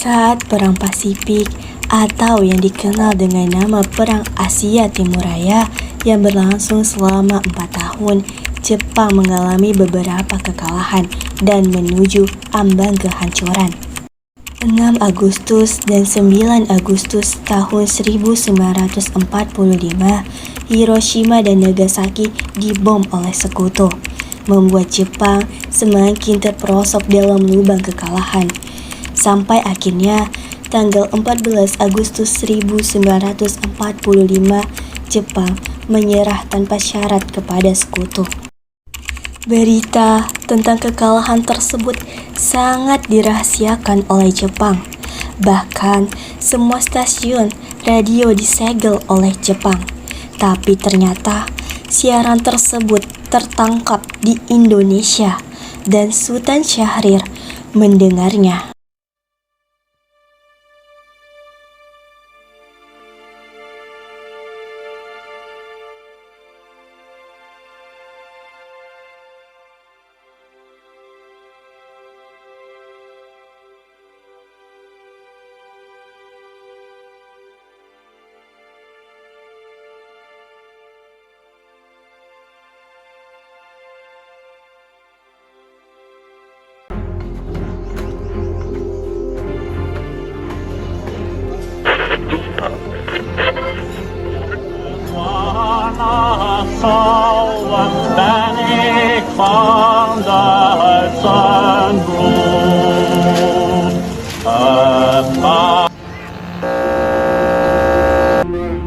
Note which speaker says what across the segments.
Speaker 1: Saat Perang Pasifik atau yang dikenal dengan nama Perang Asia Timur Raya yang berlangsung selama 4 tahun, Jepang mengalami beberapa kekalahan dan menuju ambang kehancuran. 6 Agustus dan 9 Agustus tahun 1945, Hiroshima dan Nagasaki dibom oleh sekutu, membuat Jepang semakin terperosok dalam lubang kekalahan. Sampai akhirnya, tanggal 14 Agustus 1945, Jepang menyerah tanpa syarat kepada sekutu. Berita tentang kekalahan tersebut sangat dirahasiakan oleh Jepang. Bahkan, semua stasiun radio disegel oleh Jepang. Tapi ternyata, siaran tersebut tertangkap di Indonesia dan Sultan Syahrir mendengarnya.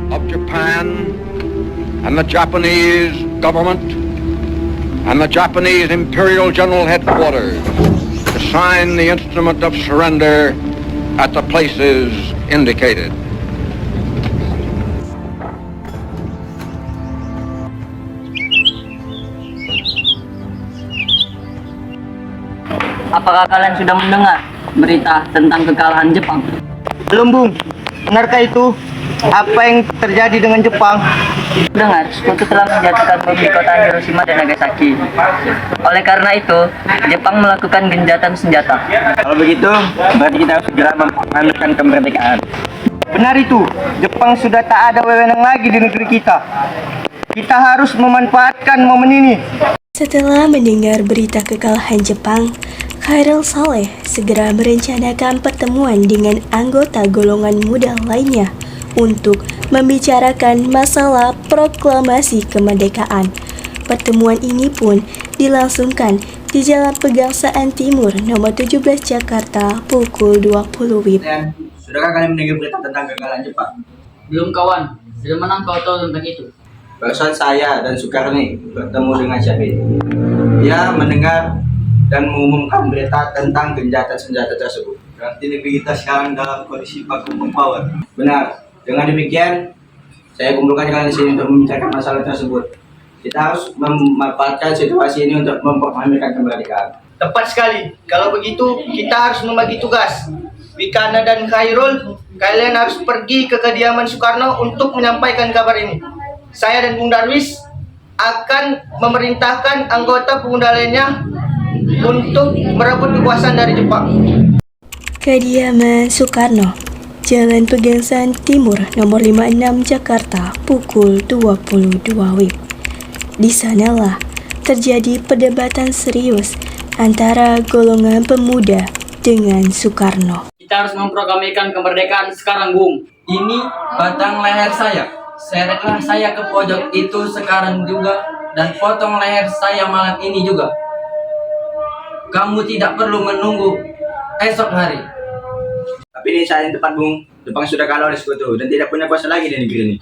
Speaker 2: Of Japan and the Japanese government and the Japanese Imperial General Headquarters to sign the instrument of surrender at the places indicated.
Speaker 3: Apakah kalian sudah mendengar berita tentang kekalahan Jepang?
Speaker 4: Belum, Bung. Benarkah itu? Apa yang terjadi dengan Jepang?
Speaker 3: Dengar, sekutu telah menjatuhkan bom di kota Hiroshima dan Nagasaki. Oleh karena itu, Jepang melakukan gencatan senjata.
Speaker 4: Kalau begitu, berarti kita harus segera memamerkan kemerdekaan. Benar itu. Jepang sudah tak ada wewenang lagi di negeri kita. Kita harus memanfaatkan momen ini.
Speaker 1: Setelah mendengar berita kekalahan Jepang, Khairil Saleh segera merencanakan pertemuan dengan anggota golongan muda lainnya untuk membicarakan masalah proklamasi kemerdekaan. Pertemuan ini pun dilangsungkan di Jalan Pegangsaan Timur nomor 17 Jakarta pukul 20 WIB.
Speaker 5: Sudahkah kalian mendengar berita tentang kekalahan Jepang?
Speaker 3: Belum kawan, dari mana kau tahu tentang itu?
Speaker 5: Barusan saya dan Sukarni bertemu dengan Syahrir. Dia mendengar dan mengumumkan berita tentang gencatan senjata tersebut.
Speaker 6: Berarti negeri kita sekarang dalam kondisi vacuum power.
Speaker 5: Benar. Dengan demikian, saya kumpulkan kalian di sini untuk membicarakan masalah tersebut. Kita harus memanfaatkan situasi ini untuk memproklamasikan kemerdekaan.
Speaker 4: Tepat sekali. Kalau begitu, kita harus membagi tugas. Wikana dan Khairul, kalian harus pergi ke kediaman Soekarno untuk menyampaikan kabar ini. Saya dan Bung Darwis akan memerintahkan anggota pemuda lainnya untuk merebut kekuasaan dari Jepang.
Speaker 1: Kediaman Soekarno, Jalan Pegangsaan Timur nomor 56 Jakarta pukul 22 WIB. Di sanalah terjadi perdebatan serius antara golongan pemuda dengan Soekarno.
Speaker 3: Kita harus memproklamasikan kemerdekaan sekarang, Bung.
Speaker 7: Ini batang leher saya. Seretlah saya ke pojok itu sekarang juga dan potong leher saya malam ini juga. Kamu tidak perlu menunggu esok hari.
Speaker 5: Tapi ini saat yang tepat, Bung. Jepang sudah kalah oleh sekutu dan tidak punya kuasa lagi di negeri ini.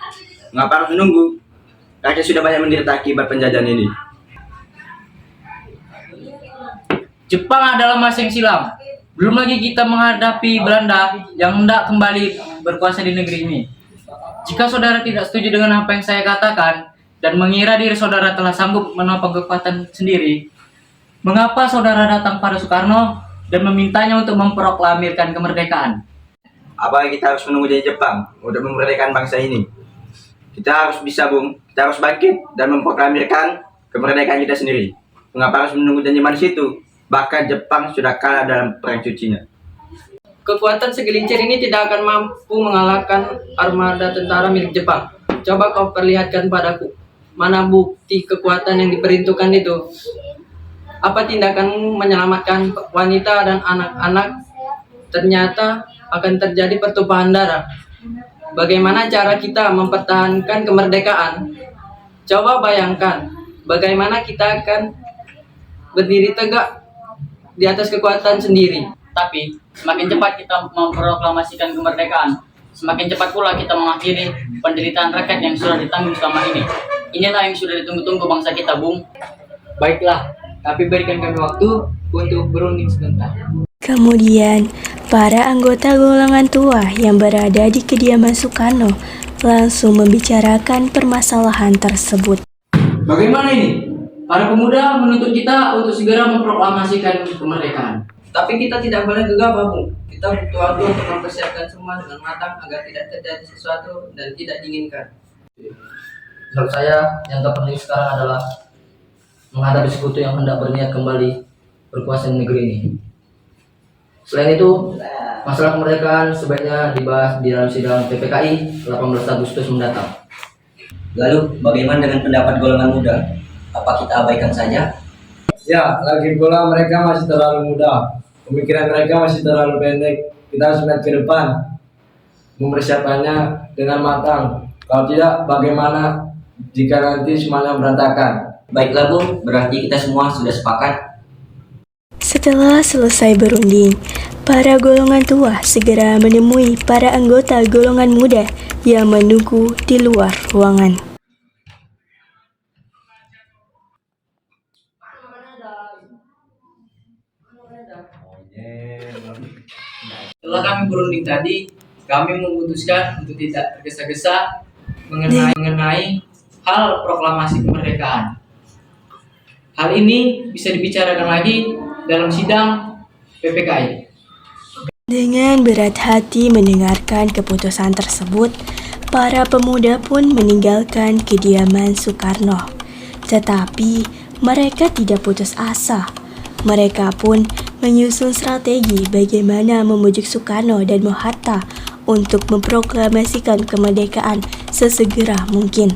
Speaker 5: Mengapa harus menunggu? Rakyat sudah banyak menderita akibat penjajahan ini.
Speaker 3: Jepang adalah masa yang silam. Belum lagi kita menghadapi Belanda yang hendak kembali berkuasa di negeri ini. Jika saudara tidak setuju dengan apa yang saya katakan dan mengira diri saudara telah sanggup menopang kekuatan sendiri, mengapa saudara datang pada Soekarno dan memintanya untuk memproklamirkan kemerdekaan?
Speaker 5: Apa kita harus menunggu dari Jepang untuk memerdekakan bangsa ini? Kita harus bisa, Bung. Kita harus bangkit dan memproklamirkan kemerdekaan kita sendiri. Mengapa harus menunggu janji manis itu? Bahkan Jepang sudah kalah dalam perang cucinya.
Speaker 7: kekuatan segelintir ini tidak akan mampu mengalahkan armada tentara milik Jepang. Coba kau perlihatkan padaku, mana bukti kekuatan yang diperuntukkan itu? Apa tindakanmu menyelamatkan wanita dan anak-anak? Ternyata akan terjadi pertumpahan darah. Bagaimana cara kita mempertahankan kemerdekaan? Coba bayangkan, bagaimana kita akan berdiri tegak di atas kekuatan sendiri.
Speaker 3: Tapi semakin cepat kita memproklamasikan kemerdekaan, semakin cepat pula kita mengakhiri penderitaan rakyat yang sudah ditanggung selama ini. Inilah yang sudah ditunggu-tunggu bangsa kita, Bung.
Speaker 7: Baiklah, tapi berikan kami waktu untuk berunding sebentar.
Speaker 1: Kemudian, para anggota golongan tua yang berada di kediaman Soekarno langsung membicarakan permasalahan tersebut.
Speaker 3: Bagaimana ini? Para pemuda menuntut kita untuk segera memproklamasikan kemerdekaan.
Speaker 7: Tapi kita tidak boleh gegabah, Bung. Kita butuh waktu untuk mempersiapkan semua dengan matang agar tidak terjadi sesuatu dan tidak diinginkan.
Speaker 3: Menurut saya, yang terpenting sekarang adalah menghadapi sekutu yang hendak berniat kembali berkuasa di negeri ini. Selain itu, masalah kemerdekaan sebaiknya dibahas di dalam sidang PPKI 18 Agustus mendatang.
Speaker 8: Lalu, bagaimana dengan pendapat golongan muda? Apa kita abaikan saja?
Speaker 5: Ya, lagi pula mereka masih terlalu muda. Pemikiran mereka masih terlalu pendek. Kita harus melihat ke depan, mempersiapkannya dengan matang. Kalau tidak, bagaimana jika nanti semuanya berantakan?
Speaker 8: Baiklah Bung, berarti kita semua sudah sepakat.
Speaker 1: Setelah selesai berunding, para golongan tua segera menemui para anggota golongan muda yang menunggu di luar ruangan.
Speaker 3: Setelah kami berunding tadi, kami memutuskan untuk tidak tergesa-gesa mengenai hal proklamasi kemerdekaan. Hal ini bisa dibicarakan lagi dalam sidang PPKI.
Speaker 1: Dengan berat hati mendengarkan keputusan tersebut, para pemuda pun meninggalkan kediaman Soekarno. Tetapi mereka tidak putus asa. Mereka pun menyusun strategi bagaimana memujuk Soekarno dan Mohatta untuk memproklamasikan kemerdekaan sesegera mungkin.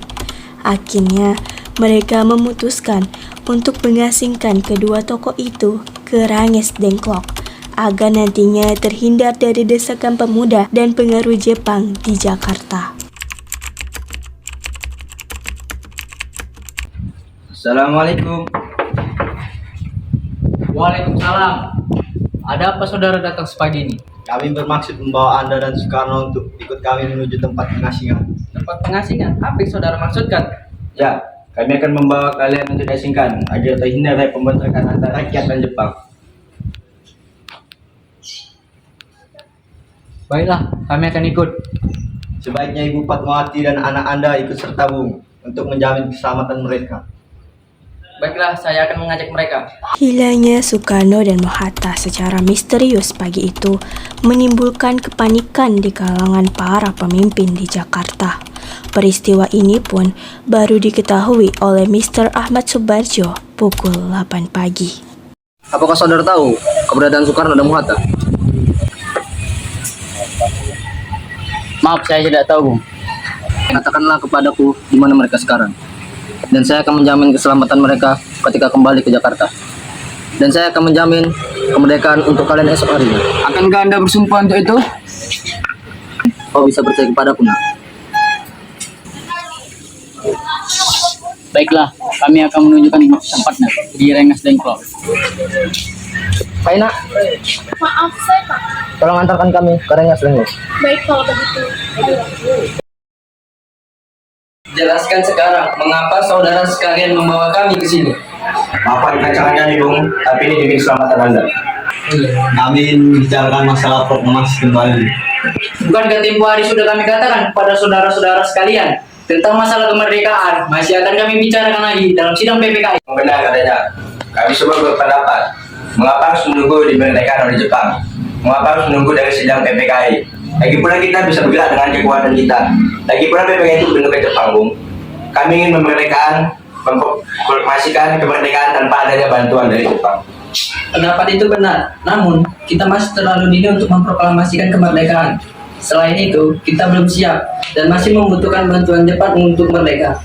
Speaker 1: Akhirnya, mereka memutuskan untuk mengasingkan kedua tokoh itu ke Ranges Dengklok agar nantinya terhindar dari desakan pemuda dan pengaruh Jepang di Jakarta.
Speaker 5: Assalamualaikum.
Speaker 3: Waalaikumsalam. Ada apa saudara datang sepagi ini?
Speaker 6: Kami bermaksud membawa Anda dan Soekarno untuk ikut kami menuju tempat pengasingan.
Speaker 7: Tempat pengasingan? Apa yang saudara maksudkan?
Speaker 5: Ya, kami akan membawa kalian untuk diasingkan agar terhindar dari pembentrokan antara rakyat dan Jepang.
Speaker 3: Baiklah, kami akan ikut.
Speaker 6: Sebaiknya Ibu Fatmawati dan anak Anda ikut serta Bung untuk menjamin keselamatan mereka.
Speaker 7: Baiklah, saya akan mengajak mereka.
Speaker 1: Hilangnya Soekarno dan Mohatta secara misterius pagi itu menimbulkan kepanikan di kalangan para pemimpin di Jakarta. Peristiwa ini pun baru diketahui oleh Mr. Ahmad Subarjo pukul 8 pagi.
Speaker 3: Apakah saudara tahu keberadaan Soekarno dan Mohatta? Maaf, saya tidak tahu, Bung. Katakanlah kepadaku di mana mereka sekarang. Dan saya akan menjamin keselamatan mereka ketika kembali ke Jakarta. Dan saya akan menjamin kemerdekaan untuk kalian esok harinya. Akankah Anda bersumpah untuk itu? Kau bisa percaya kepadaku, nak. Baiklah, kami akan menunjukkan tempatnya di Rengas Dengklok. Pak Ina,
Speaker 9: Maaf, saya Pak.
Speaker 3: tolong antarkan kami ke Rengas Dengklok.
Speaker 9: Baik kalau begitu.
Speaker 7: Jelaskan sekarang, mengapa saudara sekalian membawa kami ke sini?
Speaker 5: Maaf rancangannya nih Bung, tapi ini demi keselamatan Anda.
Speaker 6: Kami membicarakan masalah proklamasi kembali.
Speaker 3: Bukankah tempo hari sudah kami katakan kepada saudara-saudara sekalian tentang masalah kemerdekaan masih akan kami bicarakan lagi dalam sidang PPKI?
Speaker 5: Benar katanya. Kami semua berpendapat, mengapa harus menunggu dimerdekakan oleh Jepang? Mengapa harus menunggu dari sidang PPKI? Lagi pula kita bisa bergerak dengan kekuatan kita. Lagi pula PPKI itu bentuknya Jepang, Bung. Kami ingin memerdekakan, memproklamasikan kemerdekaan tanpa adanya bantuan dari Jepang.
Speaker 7: Pendapat itu benar, namun kita masih terlalu dini untuk memproklamasikan kemerdekaan. Selain itu, kita belum siap dan masih membutuhkan bantuan Jepang untuk merdeka.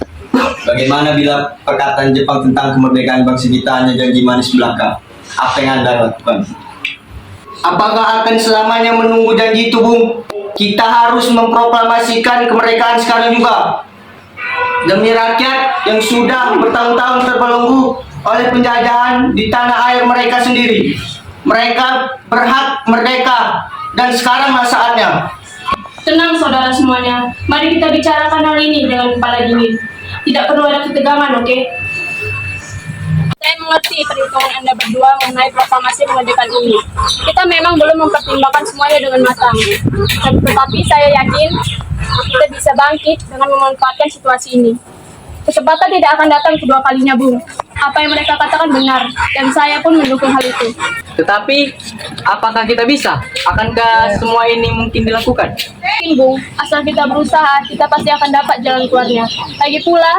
Speaker 6: Bagaimana bila perkataan Jepang tentang kemerdekaan bangsa kita hanya janji manis belaka? Apa yang Anda lakukan?
Speaker 4: Apakah akan selamanya menunggu janji itu, Bung? Kita harus memproklamasikan kemerdekaan sekarang juga. Demi rakyat yang sudah bertahun-tahun terbelenggu oleh penjajahan di tanah air mereka sendiri. Mereka berhak merdeka dan sekaranglah saatnya.
Speaker 9: Tenang saudara semuanya, mari kita bicarakan hal ini dengan kepala dingin. Tidak perlu ada ketegangan, oke? Saya mengerti perhitungan Anda berdua mengenai proklamasi kemerdekaan ini. Kita memang belum mempertimbangkan semuanya dengan matang. Tetapi saya yakin kita bisa bangkit dengan memanfaatkan situasi ini. Kesempatan tidak akan datang kedua kalinya, Bung. Apa yang mereka katakan benar, dan saya pun mendukung hal itu.
Speaker 3: Tetapi, apakah kita bisa? Akankah semua ini mungkin dilakukan?
Speaker 9: Mungkin, Bung. Asal kita berusaha, kita pasti akan dapat jalan keluarnya. Lagi pula,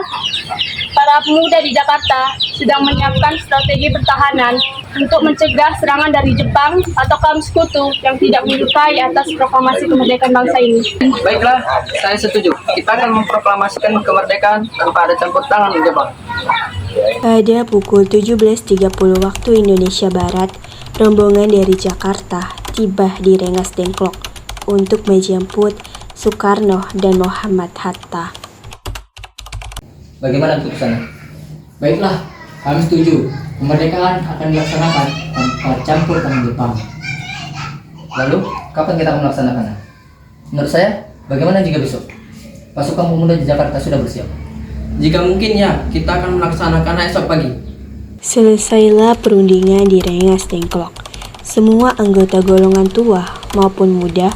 Speaker 9: para pemuda di Jakarta sedang menyiapkan strategi pertahanan untuk mencegah serangan dari Jepang atau kaum sekutu yang tidak menyukai atas proklamasi kemerdekaan bangsa ini.
Speaker 3: Baiklah, saya setuju. Kita akan memproklamasikan kemerdekaan tanpa ada campur tangan Jepang.
Speaker 1: Pada pukul 17.30 waktu Indonesia Barat, rombongan dari Jakarta tiba di Rengas Dengklok untuk menjemput Soekarno dan Muhammad Hatta.
Speaker 3: Bagaimana keputusannya? Baiklah, kami setuju. Kemerdekaan akan dilaksanakan tanpa campur tangan Jepang. Lalu, kapan kita akan melaksanakannya? Menurut saya, bagaimana jika besok? Pasukan pemuda di Jakarta sudah bersiap.
Speaker 7: Jika mungkin ya, kita akan melaksanakan esok pagi.
Speaker 1: Selesailah perundingan di Rengas Dengklok. Semua anggota golongan tua maupun muda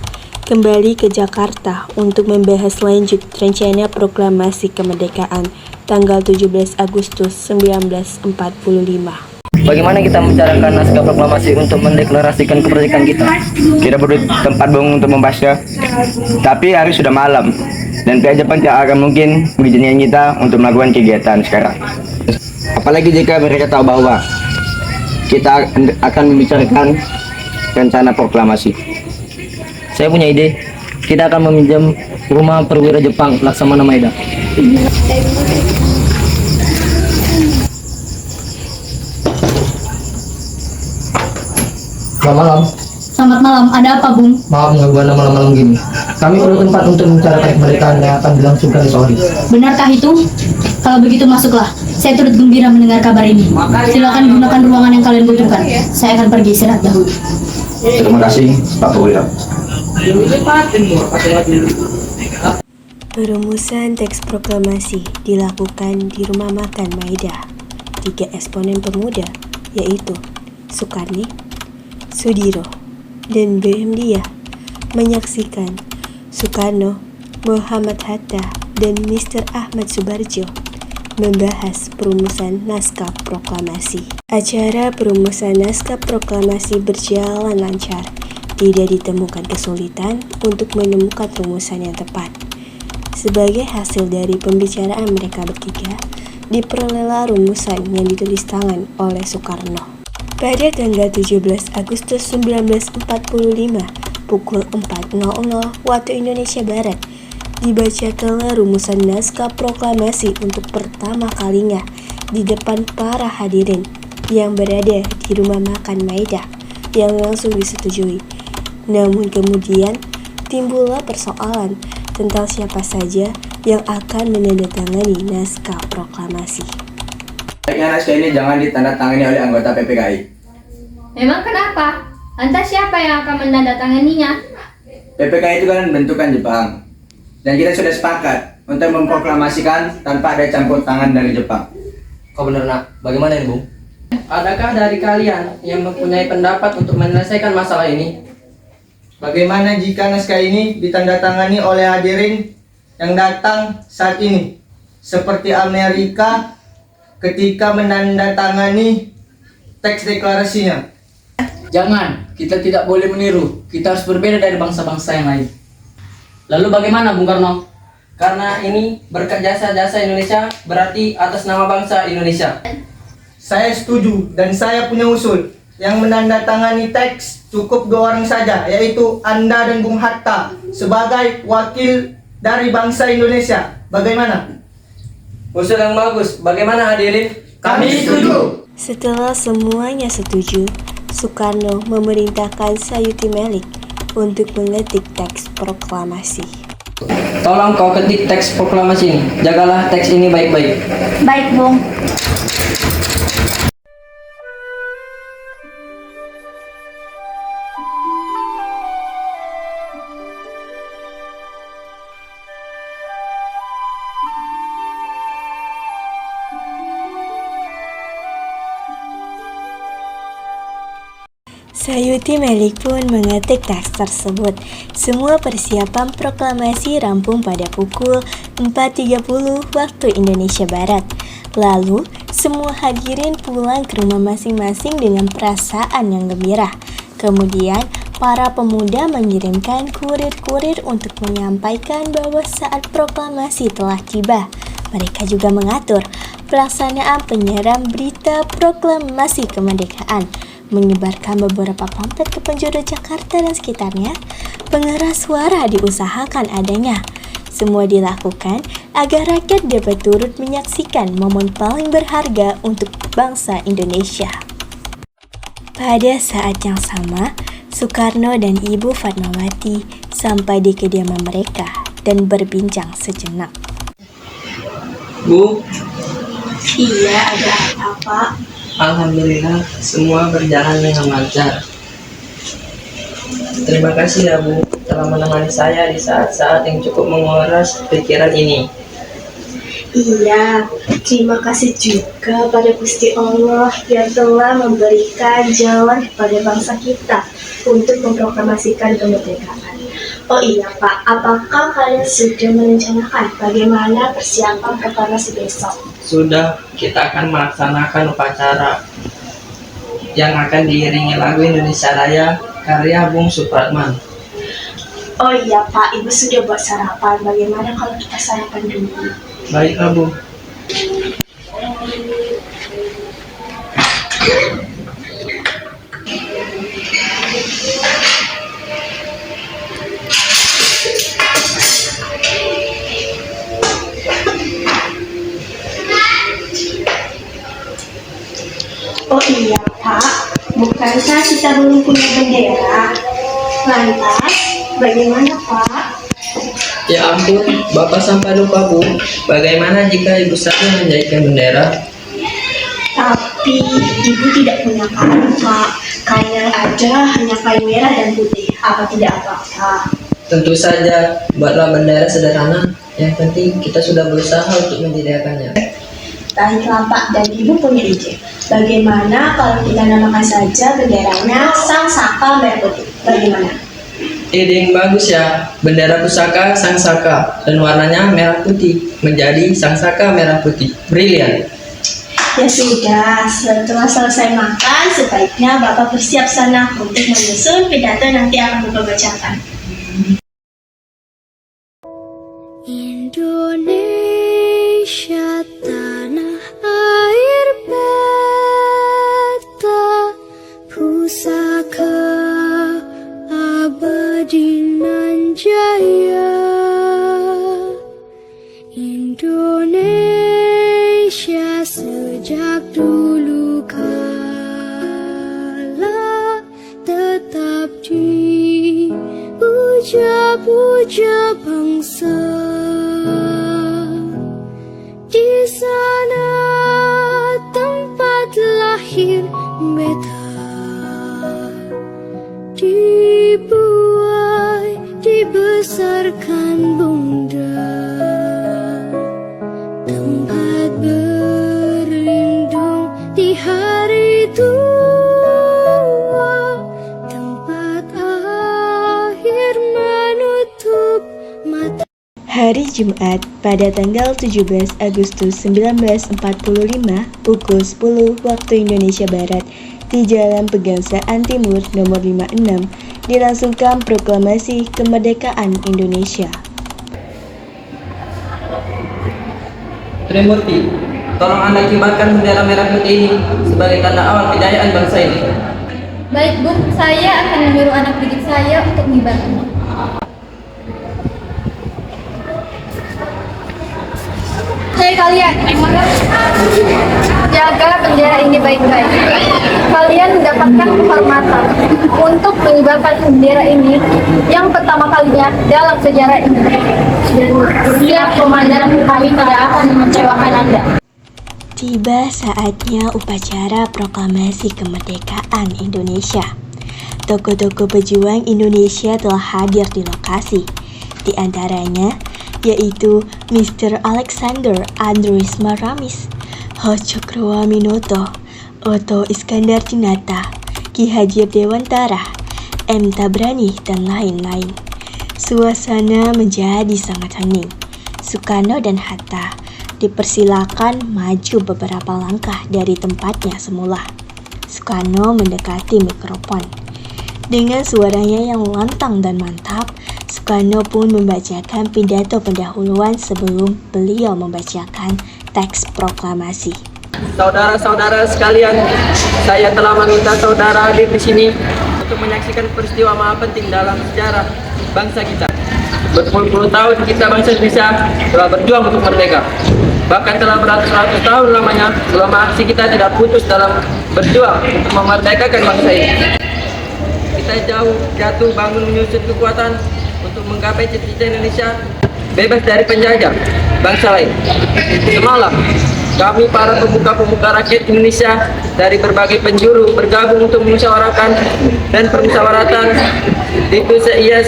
Speaker 1: kembali ke Jakarta untuk membahas lanjut rencana proklamasi kemerdekaan tanggal 17 Agustus 1945.
Speaker 3: Bagaimana kita membicarakan naskah proklamasi untuk mendeklarasikan kemerdekaan kita?
Speaker 10: Kita butuh tempat Bung untuk membahasnya. Tapi hari sudah malam dan pihak Jepang tidak akan mungkin mengizinkan kita untuk melakukan kegiatan sekarang. Apalagi jika mereka tahu bahwa kita akan membicarakan rencana proklamasi.
Speaker 3: Saya punya ide. Kita akan meminjam rumah perwira Jepang Laksamana Maeda. Selamat malam.
Speaker 9: Selamat malam, ada apa, Bung?
Speaker 3: Maaf mengganggu Anda malam-malam gini. Kami perlu tempat untuk membicarakan kemerdekaan yang akan dilangsungkan esok hari.
Speaker 9: Benarkah itu? Kalau begitu masuklah. Saya turut gembira mendengar kabar ini. Silakan gunakan ruangan yang kalian butuhkan. Saya akan pergi istirahat dahulu.
Speaker 10: Terima kasih Pak Perwira.
Speaker 1: Perumusan teks proklamasi dilakukan di Rumah Makan Maeda. 3 eksponen pemuda, yaitu Soekarni, Sudiro, dan B.M. Dia, menyaksikan Soekarno, Muhammad Hatta, dan Mr. Ahmad Subarjo membahas perumusan naskah proklamasi. Acara perumusan naskah proklamasi berjalan lancar. Tidak ditemukan kesulitan untuk menemukan rumusan yang tepat. Sebagai hasil dari pembicaraan mereka bertiga, diperolehlah rumusan yang ditulis tangan oleh Soekarno. Pada tanggal 17 Agustus 1945, pukul 4.00 waktu Indonesia Barat, dibacakanlah rumusan naskah proklamasi untuk pertama kalinya di depan para hadirin yang berada di Rumah Makan Maeda yang langsung disetujui. Namun kemudian timbullah persoalan tentang siapa saja yang akan menandatangani naskah proklamasi.
Speaker 10: Baiknya naskah ini jangan ditandatangani oleh anggota PPKI.
Speaker 11: Memang kenapa? Lantas siapa yang akan menandatanganinya?
Speaker 10: PPKI itu kan bentukan Jepang. Dan kita sudah sepakat untuk memproklamasikan tanpa ada campur tangan dari Jepang.
Speaker 3: Kau benar nak, bagaimana ini Bung?
Speaker 7: Adakah dari kalian yang mempunyai pendapat untuk menyelesaikan masalah ini?
Speaker 4: Bagaimana jika naskah ini ditandatangani oleh hadirin yang datang saat ini? Seperti Amerika ketika menandatangani teks deklarasinya.
Speaker 3: Jangan, kita tidak boleh meniru. Kita harus berbeda dari bangsa-bangsa yang lain.
Speaker 7: Lalu bagaimana Bung Karno? Karena ini berkat jasa-jasa Indonesia, berarti atas nama bangsa Indonesia.
Speaker 4: Saya setuju dan saya punya usul. Yang menandatangani teks cukup 2 orang saja, yaitu Anda dan Bung Hatta sebagai wakil dari bangsa Indonesia. Bagaimana?
Speaker 7: Usul yang bagus. Bagaimana hadirin?
Speaker 4: Kami setuju.
Speaker 1: Setelah semuanya setuju, Soekarno memerintahkan Sayuti Melik untuk mengetik teks proklamasi.
Speaker 7: Tolong kau ketik teks proklamasi ini. Jagalah teks ini baik-baik.
Speaker 11: Baik, Bung.
Speaker 1: Sayuti Melik pun mengetik teks tersebut. Semua persiapan proklamasi rampung pada pukul 4.30 waktu Indonesia Barat. Lalu, semua hadirin pulang ke rumah masing-masing dengan perasaan yang gembira. Kemudian, para pemuda mengirimkan kurir-kurir untuk menyampaikan bahwa saat proklamasi telah tiba. Mereka juga mengatur pelaksanaan penyiaran berita proklamasi kemerdekaan, menyebarkan beberapa pamflet ke penjuru Jakarta dan sekitarnya. Pengeras suara diusahakan adanya. Semua dilakukan agar rakyat dapat turut menyaksikan momen paling berharga untuk bangsa Indonesia. Pada saat yang sama, Soekarno dan Ibu Fatmawati sampai di kediaman mereka dan berbincang sejenak.
Speaker 7: Bu,
Speaker 1: Iya, ada apa?
Speaker 7: alhamdulillah semua berjalan dengan lancar. Terima kasih ya Bu telah menemani saya di saat-saat yang cukup menguras pikiran ini.
Speaker 1: Iya, terima kasih juga pada Gusti Allah yang telah memberikan jalan kepada bangsa kita untuk memproklamasikan kemerdekaan. Oh iya Pak, apakah kalian sudah merencanakan bagaimana persiapan proklamasi besok?
Speaker 7: Sudah, kita akan melaksanakan upacara yang akan diiringi lagu Indonesia Raya karya Bung Supratman.
Speaker 1: Oh iya Pak, Ibu sudah buat sarapan. Bagaimana kalau kita sarapan dulu?
Speaker 7: Baiklah Bu.
Speaker 1: Oh iya Pak, bukankah kita belum punya bendera? Lantas, bagaimana Pak?
Speaker 7: Ya ampun, Bapak sampai lupa Bu. Bagaimana jika Ibu saja menjadikan bendera?
Speaker 1: Tapi Ibu tidak punya kain Pak. Kain yang ada hanya kain merah dan putih. Apa tidak apa-apa?
Speaker 7: Tentu saja, buatlah bendera sederhana. Yang penting kita sudah berusaha untuk menyediakannya.
Speaker 1: Baiklah Pak, dan Ibu punya ide. Bagaimana kalau kita namakan saja benderanya Sang Saka Merah Putih? Bagaimana?
Speaker 7: Ide yang bagus ya. Bendera pusaka Sang Saka dan warnanya merah putih menjadi Sang Saka Merah Putih. Brilian.
Speaker 1: Ya sudah, setelah selesai makan, sebaiknya Bapak bersiap sana untuk menyusun pidato nanti akan Bapak bacakan.
Speaker 11: Indonesia tanah air beta, pusaka abadi nan jaya. Indonesia sejak dulu kala tetap dipuja-puja bangsa. Di sana tempat lahir beta, dibuai, dibesarkan bunda, tempat berlindung di hari tua, tempat akhir menutup mata.
Speaker 1: Hari Jumat pada tanggal 17 Agustus 1945 pukul 10 waktu Indonesia Barat di Jalan Pegangsaan Timur nomor 56 dilangsungkan proklamasi kemerdekaan Indonesia.
Speaker 7: Trimurti, tolong Anda kibarkan bendera merah putih ini sebagai tanda awal kejayaan bangsa ini.
Speaker 11: Baik Bu, saya akan menyuruh anak didik saya untuk mengibarkannya. Hei kalian, jaga bendera ini baik-baik. Kalian mendapatkan kehormatan untuk mengibarkan bendera ini yang pertama kalinya dalam sejarah ini. Dan setiap komandan kami tidak akan mengecewakan Anda.
Speaker 1: Tiba saatnya upacara proklamasi kemerdekaan Indonesia. Tokoh-tokoh pejuang Indonesia telah hadir di lokasi. Di antaranya yaitu Mr. Alexander Andrews Maramis, Ho Cokroaminoto, Oto Iskandar Dinata, Ki Hajar Dewantara, M. Tabrani, dan lain-lain. Suasana menjadi sangat hening. Soekarno dan Hatta dipersilakan maju beberapa langkah dari tempatnya semula. Soekarno mendekati mikrofon. Dengan suaranya yang lantang dan mantap, Soekarno pun membacakan pidato pendahuluan sebelum beliau membacakan teks proklamasi.
Speaker 7: Saudara-saudara sekalian, saya telah meminta saudara hadir di sini untuk menyaksikan peristiwa maha penting dalam sejarah bangsa kita. Berpuluh-puluh tahun kita bangsa Indonesia telah berjuang untuk merdeka. Bahkan telah beratus-ratus tahun lamanya selama aksi kita tidak putus dalam berjuang untuk memerdekakan bangsa ini. Kita jatuh bangun menyusut kekuatan untuk menggapai cita-cita Indonesia bebas dari penjajah bangsa lain. Semalam, kami para pemuka-pemuka rakyat Indonesia dari berbagai penjuru bergabung untuk memusyawarahkan dan permusyawaratan. Itu ia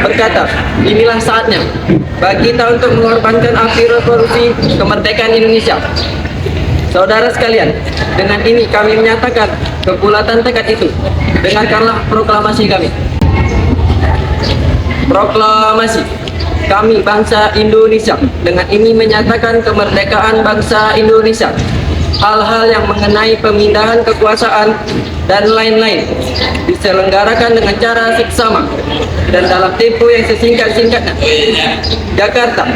Speaker 7: berkata, inilah saatnya bagi kita untuk mengorbankan api revolusi kemerdekaan Indonesia. Saudara sekalian, dengan ini kami menyatakan kebulatan tekad itu. Dengarkanlah proklamasi kami. Proklamasi kami bangsa Indonesia dengan ini menyatakan kemerdekaan bangsa Indonesia. Hal-hal yang mengenai pemindahan kekuasaan dan lain-lain diselenggarakan dengan cara seksama dan dalam tempo yang sesingkat-singkatnya. Jakarta,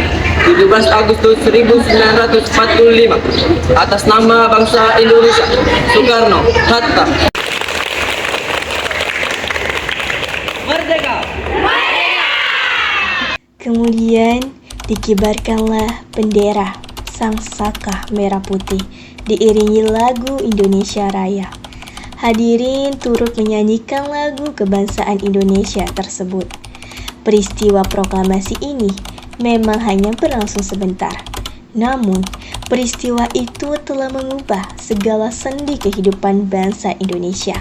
Speaker 7: 17 Agustus 1945. Atas nama bangsa Indonesia, Soekarno, Hatta. Merdeka!
Speaker 1: Kemudian dikibarkanlah bendera sang saka merah putih diiringi lagu Indonesia Raya. Hadirin turut menyanyikan lagu kebangsaan Indonesia tersebut. Peristiwa proklamasi ini memang hanya berlangsung sebentar. Namun, peristiwa itu telah mengubah segala sendi kehidupan bangsa Indonesia.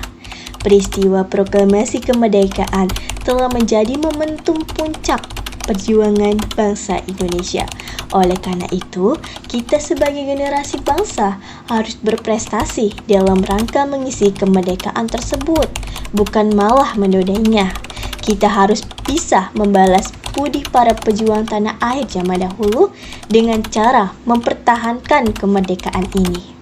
Speaker 1: Peristiwa proklamasi kemerdekaan telah menjadi momentum puncak perjuangan bangsa Indonesia. Oleh karena itu, kita sebagai generasi bangsa harus berprestasi dalam rangka mengisi kemerdekaan tersebut, bukan malah menodainya. Kita harus bisa membalas budi para pejuang tanah air zaman dahulu dengan cara mempertahankan kemerdekaan ini.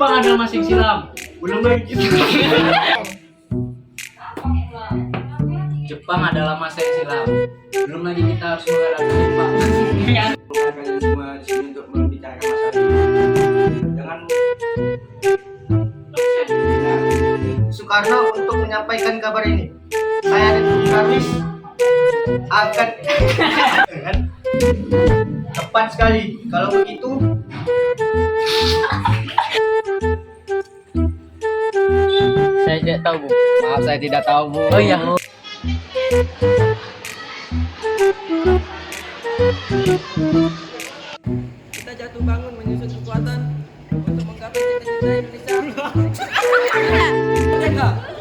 Speaker 3: Jepang adalah masa yang silam. Belum lagi kita. Jepang adalah masa yang silam. Belum lagi kita harus menghadapi Jepang.
Speaker 10: Kalian semua di sini untuk membicarakan masalah ini. Jangan
Speaker 4: Soekarno untuk menyampaikan kabar ini. Saya dan Bung Darwis akan tepat sekali. Kalau begitu,
Speaker 3: Saya tidak tahu, Bu.
Speaker 10: maaf saya tidak tahu Bu.
Speaker 3: Oh iya.
Speaker 7: Kita jatuh bangun menyusun kekuatan untuk menggapai cita-cita Indonesia. Merdeka!